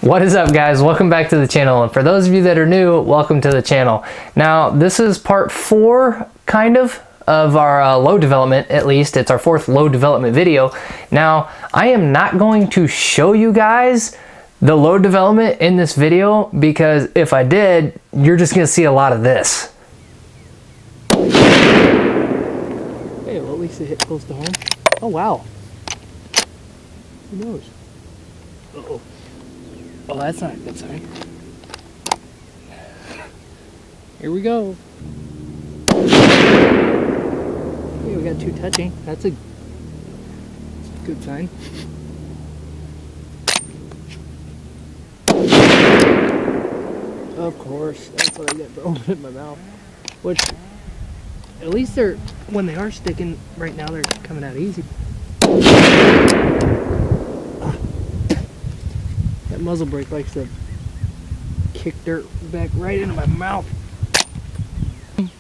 What is up, guys? Welcome back to the channel, and for those of you that are new, welcome to the channel. Now this is part 4 kind of our load development. At least it's our 4th load development video. Now I am not going to show you guys the load development in this video, because if I did, you're just gonna see a lot of this. Hey, well, at least it hit close to home. Oh wow, who knows? Uh-oh. Oh, that's not a good sign. Here we go. Okay, we got 2 touching. That's a good sign. Of course, that's what I get for opening my mouth. Which, at least they're, when they are sticking right now, they're coming out easy. That muzzle brake likes to kick dirt back right into my mouth.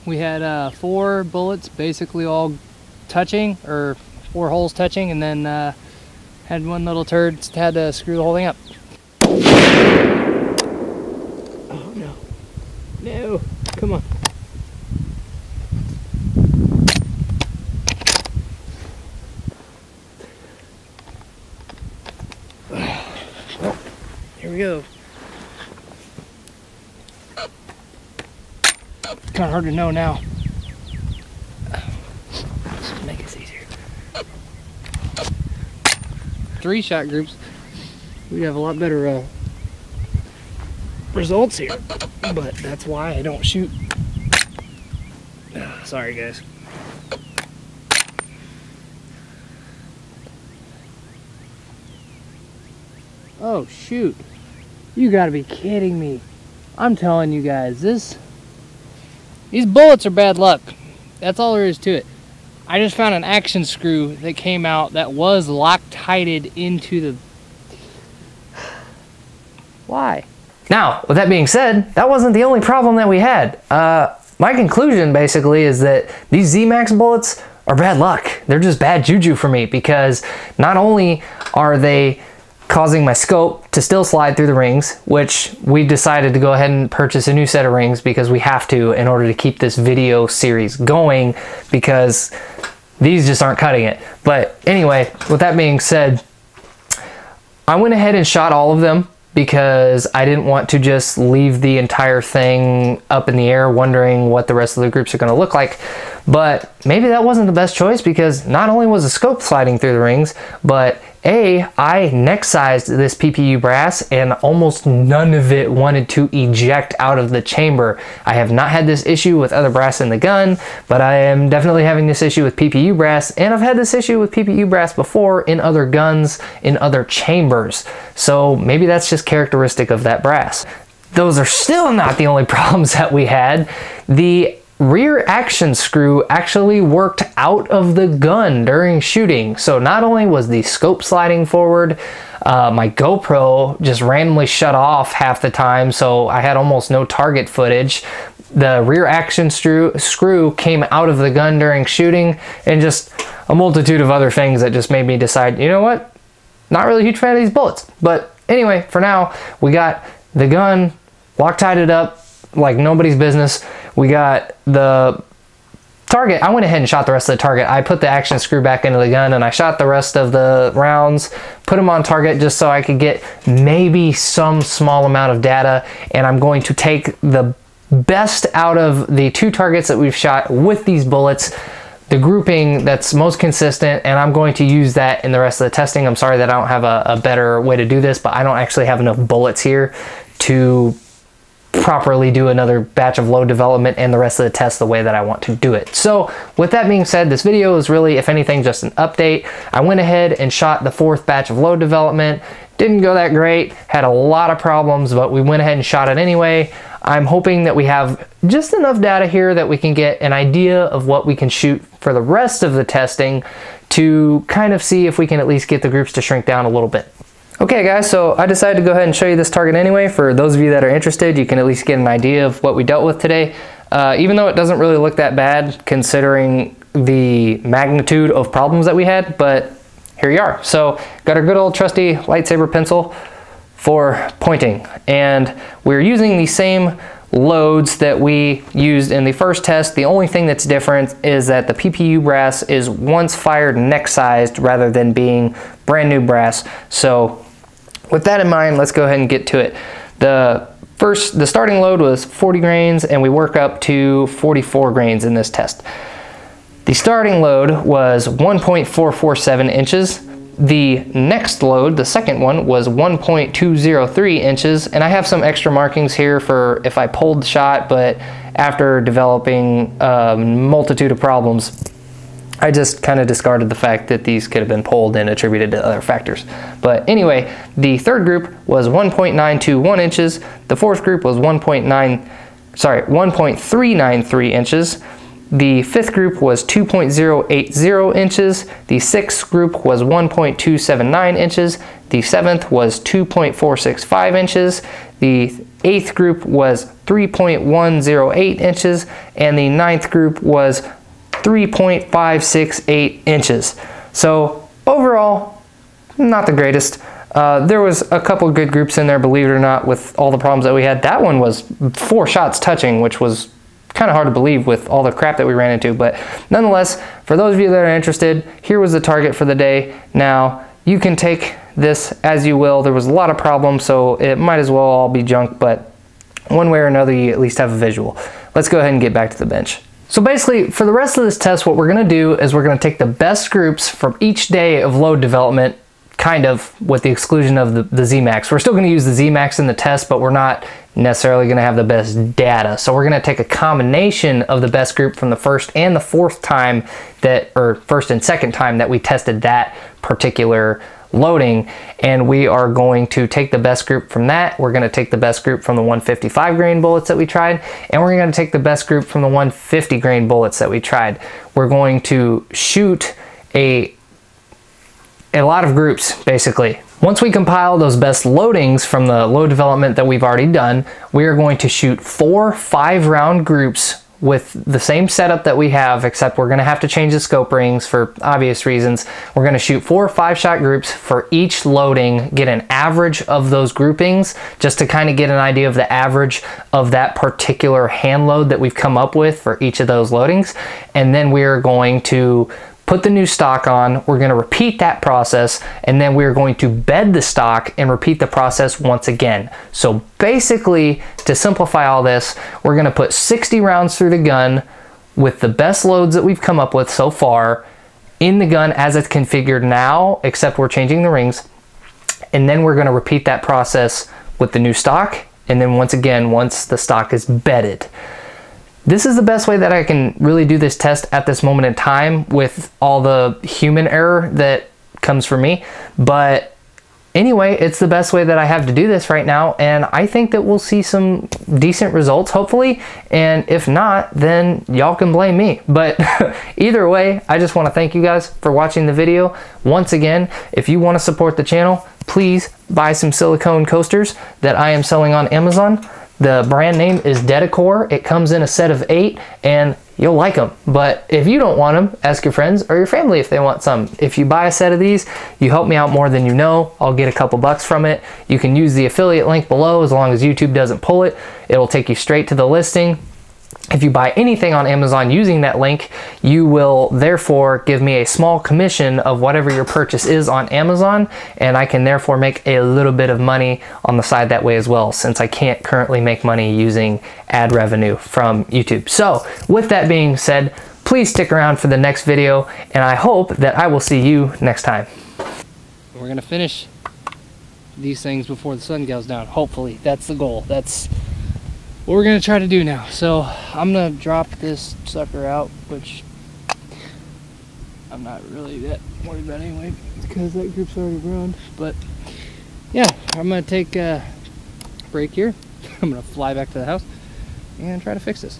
We had 4 bullets basically all touching, or 4 holes touching, and then had one little turd, had to screw the whole thing up. Oh no. No, come on. Here we go. Kind of hard to know now. Let's make this easier. 3-shot groups, we have a lot better results here, but that's why I don't shoot. Sorry, guys. Oh shoot. You gotta be kidding me. I'm telling you guys, these bullets are bad luck. That's all there is to it. I just found an action screw that came out that was Loctited into the... Why? Now, with that being said, that wasn't the only problem that we had. My conclusion basically is that these Z-Max bullets are bad luck. They're just bad juju for me, because not only are they causing my scope to still slide through the rings, which we decided to go ahead and purchase a new set of rings because we have to in order to keep this video series going, because these just aren't cutting it. But anyway, with that being said, I went ahead and shot all of them because I didn't want to just leave the entire thing up in the air wondering what the rest of the groups are going to look like. But maybe that wasn't the best choice, because not only was the scope sliding through the rings, but I neck sized this PPU brass and almost none of it wanted to eject out of the chamber. I have not had this issue with other brass in the gun, but I am definitely having this issue with PPU brass, and I've had this issue with PPU brass before in other guns, in other chambers. So maybe that's just characteristic of that brass. Those are still not the only problems that we had. The rear action screw actually worked out of the gun during shooting. So not only was the scope sliding forward, my GoPro just randomly shut off half the time, so I had almost no target footage. The rear action screw came out of the gun during shooting, and just a multitude of other things that just made me decide, you know what, not really a huge fan of these bullets. But anyway, for now, we got the gun Loctited up like nobody's business. We got the target. I went ahead and shot the rest of the target. I put the action screw back into the gun and I shot the rest of the rounds, put them on target just so I could get maybe some small amount of data. And I'm going to take the best out of the 2 targets that we've shot with these bullets, the grouping that's most consistent, and I'm going to use that in the rest of the testing. I'm sorry that I don't have a better way to do this, but I don't actually have enough bullets here to properly do another batch of load development and the rest of the test the way that I want to do it. So with that being said, this video is really, if anything, just an update. I went ahead and shot the 4th batch of load development. Didn't go that great, had a lot of problems, but we went ahead and shot it anyway. I'm hoping that we have just enough data here that we can get an idea of what we can shoot for the rest of the testing to kind of see if we can at least get the groups to shrink down a little bit. Okay guys, so I decided to go ahead and show you this target anyway. For those of you that are interested, you can at least get an idea of what we dealt with today. Even though it doesn't really look that bad considering the magnitude of problems that we had, but here you are. So got our good old trusty lightsaber pencil, for pointing. And we're using the same loads that we used in the first test. The only thing that's different is that the PPU brass is once fired neck sized rather than being brand new brass. So with that in mind, let's go ahead and get to it. The starting load was 40 grains and we work up to 44 grains in this test. The starting load was 1.447 inches. The next load, the second one, was 1.203 inches, and I have some extra markings here for if I pulled the shot, but after developing a multitude of problems, I just kind of discarded the fact that these could have been pulled and attributed to other factors. But anyway, the third group was 1.921 inches, the fourth group was 1.393 inches, the fifth group was 2.080 inches, the sixth group was 1.279 inches, the seventh was 2.465 inches, the eighth group was 3.108 inches, and the ninth group was 3.568 inches. So overall, not the greatest. There was a couple good groups in there, believe it or not, with all the problems that we had. That one was 4 shots touching, which was kind of hard to believe with all the crap that we ran into. But nonetheless, for those of you that are interested, here was the target for the day. Now, you can take this as you will. There was a lot of problems, so it might as well all be junk, but one way or another, you at least have a visual. Let's go ahead and get back to the bench. So basically, for the rest of this test, what we're going to do is we're going to take the best groups from each day of load development, kind of with the exclusion of the ZMAX. We're still going to use the ZMAX in the test, but we're not necessarily going to have the best data. So we're going to take a combination of the best group from the first and the fourth time that, or first and second time that we tested that particular loading, and we are going to take the best group from that. We're going to take the best group from the 155 grain bullets that we tried, and we're going to take the best group from the 150 grain bullets that we tried. We're going to shoot a lot of groups, basically. Once we compile those best loadings from the load development that we've already done, we are going to shoot 4 5-round groups with the same setup that we have, except we're going to have to change the scope rings for obvious reasons. We're going to shoot 4 5-shot groups for each loading, get an average of those groupings, just to kind of get an idea of the average of that particular hand load that we've come up with for each of those loadings. And then we're going to put the new stock on, we're going to repeat that process, and then we're going to bed the stock and repeat the process once again. So basically, to simplify all this, we're going to put 60 rounds through the gun with the best loads that we've come up with so far in the gun as it's configured now, except we're changing the rings. And then we're going to repeat that process with the new stock, and then once again, once the stock is bedded. This is the best way that I can really do this test at this moment in time with all the human error that comes from me. But anyway, it's the best way that I have to do this right now, and I think that we'll see some decent results, hopefully. And if not, then y'all can blame me. But either way, I just want to thank you guys for watching the video. Once again, if you want to support the channel, please buy some silicone coasters that I am selling on Amazon. The brand name is Dedicor. It comes in a set of 8 and you'll like them. But if you don't want them, ask your friends or your family if they want some. If you buy a set of these, you help me out more than you know. I'll get a couple bucks from it. You can use the affiliate link below as long as YouTube doesn't pull it. It'll take you straight to the listing. If you buy anything on Amazon using that link, you will therefore give me a small commission of whatever your purchase is on Amazon, and I can therefore make a little bit of money on the side that way as well, since I can't currently make money using ad revenue from YouTube. So with that being said, please stick around for the next video, and I hope that I will see you next time. We're gonna finish these things before the sun goes down. Hopefully, that's the goal. That's what we're gonna try to do now. So I'm gonna drop this sucker out, which I'm not really that worried about anyway, because that group's already run. But yeah, I'm gonna take a break here. I'm gonna fly back to the house and try to fix this.